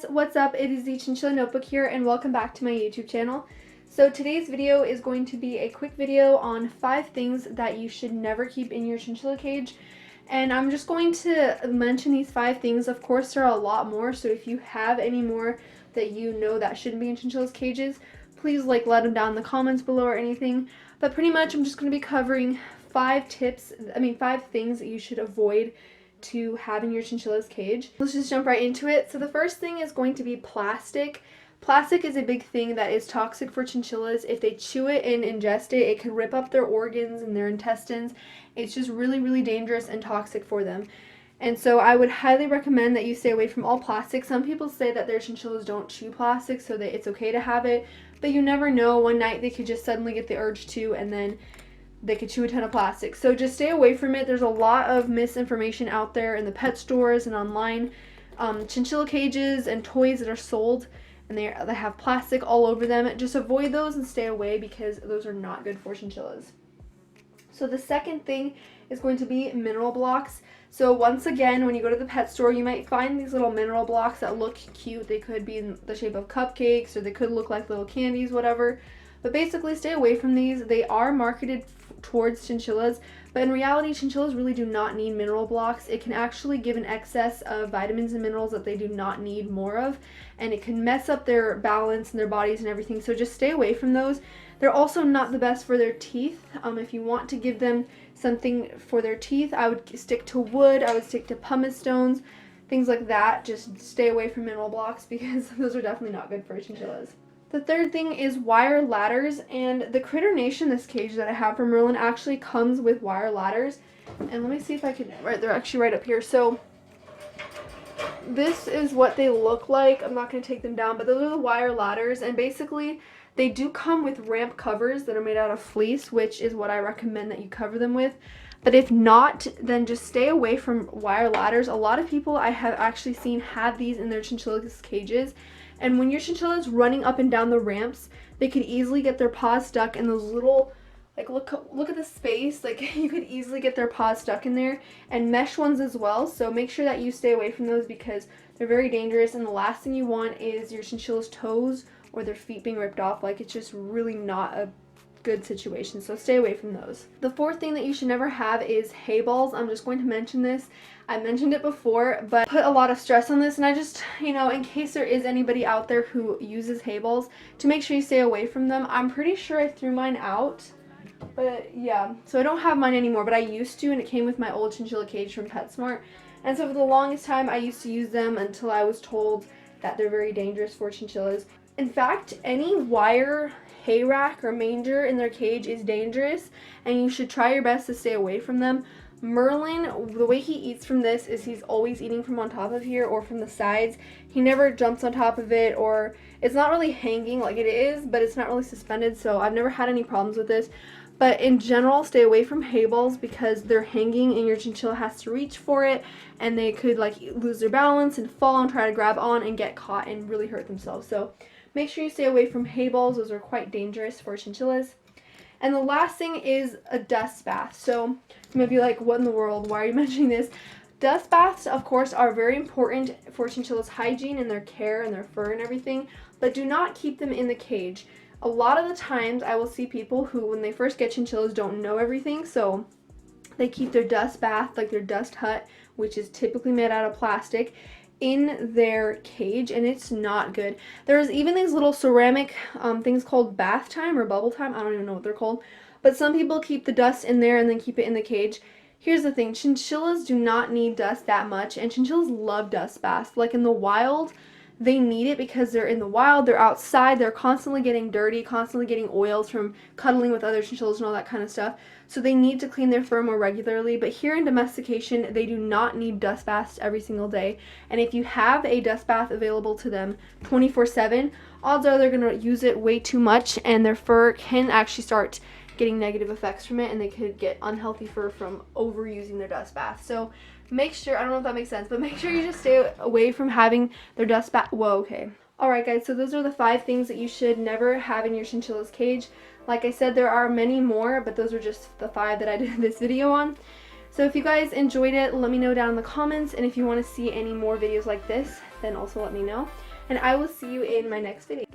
guys, what's up? It is the Chinchilla Notebook here and welcome back to my YouTube channel. So today's video is going to be a quick video on 5 things that you should never keep in your chinchilla cage. And I'm just going to mention these 5 things. Of course, there are a lot more, so if you have any more that you know that shouldn't be in chinchilla's cages, please let them down in the comments below or anything. But pretty much I'm just going to be covering 5 things that you should avoid to have in your chinchilla's cage. Let's just jump right into it. So the first thing is going to be plastic. Plastic is a big thing that is toxic for chinchillas. If they chew it and ingest it, it can rip up their organs and their intestines. It's just really, really dangerous and toxic for them. And so I would highly recommend that you stay away from all plastic. Some people say that their chinchillas don't chew plastic, so that it's okay to have it, but you never know. One night they could just suddenly get the urge to, and then they could chew a ton of plastic. So just stay away from it. There's a lot of misinformation out there in the pet stores and online. Chinchilla cages and toys that are sold and they have plastic all over them. Just avoid those and stay away because those are not good for chinchillas. So the second thing is going to be mineral blocks. So once again, when you go to the pet store, you might find these little mineral blocks that look cute. They could be in the shape of cupcakes or they could look like little candies, whatever. But basically stay away from these. They are marketed towards chinchillas, but in reality chinchillas really do not need mineral blocks. It can actually give an excess of vitamins and minerals that they do not need more of, and it can mess up their balance and their bodies and everything, so just stay away from those. They're also not the best for their teeth. If you want to give them something for their teeth, I would stick to wood, I would stick to pumice stones, things like that. Just stay away from mineral blocks because those are definitely not good for chinchillas. The third thing is wire ladders, and the Critter Nation, this cage that I have from Merlin, actually comes with wire ladders. And let me see if I can, they're actually right up here. So this is what they look like. I'm not going to take them down, but those are the wire ladders, and basically they do come with ramp covers that are made out of fleece, which is what I recommend that you cover them with. But if not, then just stay away from wire ladders. A lot of people I have actually seen have these in their chinchilla's cages. And when your chinchilla is running up and down the ramps, they could easily get their paws stuck in those little, like, look at the space. Like, you could easily get their paws stuck in there, and mesh ones as well. So make sure that you stay away from those because they're very dangerous. And the last thing you want is your chinchilla's toes or their feet being ripped off. Like, it's just really not a good situation, so stay away from those. The fourth thing that you should never have is hay balls. I'm just going to mention this. I mentioned it before, but put a lot of stress on this, and I just, in case there is anybody out there who uses hay balls, to make sure you stay away from them. I'm pretty sure I threw mine out, but yeah, so I don't have mine anymore, but I used to, and it came with my old chinchilla cage from PetSmart, and so for the longest time I used to use them until I was told that they're very dangerous for chinchillas. In fact, any wire hay rack or manger in their cage is dangerous, and you should try your best to stay away from them. Merlin, the way he eats from this is he's always eating from on top of here or from the sides. He never jumps on top of it, or it's not really hanging like it is, but it's not really suspended, so I've never had any problems with this. But in general, stay away from hay balls because they're hanging and your chinchilla has to reach for it, and they could lose their balance and fall and try to grab on and get caught and really hurt themselves. So make sure you stay away from hay balls. Those are quite dangerous for chinchillas. And the last thing is a dust bath. So you might be like, what in the world? Why are you mentioning this? Dust baths, of course, are very important for chinchilla's hygiene and their care and their fur and everything, but do not keep them in the cage. A lot of the times I will see people who, when they first get chinchillas, don't know everything, so they keep their dust bath, like their dust hut, which is typically made out of plastic, in their cage, and it's not good. There's even these little ceramic things called bath time or bubble time. I don't even know what they're called, but some people keep the dust in there and then keep it in the cage. Here's the thing, chinchillas do not need dust that much, and chinchillas love dust baths. Like in the wild, they need it because they're in the wild, they're outside, they're constantly getting dirty, constantly getting oils from cuddling with other chinchillas and all that kind of stuff. So they need to clean their fur more regularly. But here in domestication, they do not need dust baths every single day. And if you have a dust bath available to them 24/7, odds are they're going to use it way too much, and their fur can actually start getting negative effects from it, and they could get unhealthy fur from overusing their dust bath. So make sure, I don't know if that makes sense, but make sure you just stay away from having their dust bath. Whoa, okay. Alright guys, so those are the 5 things that you should never have in your chinchilla's cage. Like I said, there are many more, but those are just the 5 that I did this video on. So if you guys enjoyed it, let me know down in the comments, and if you want to see any more videos like this, then also let me know. and I will see you in my next video.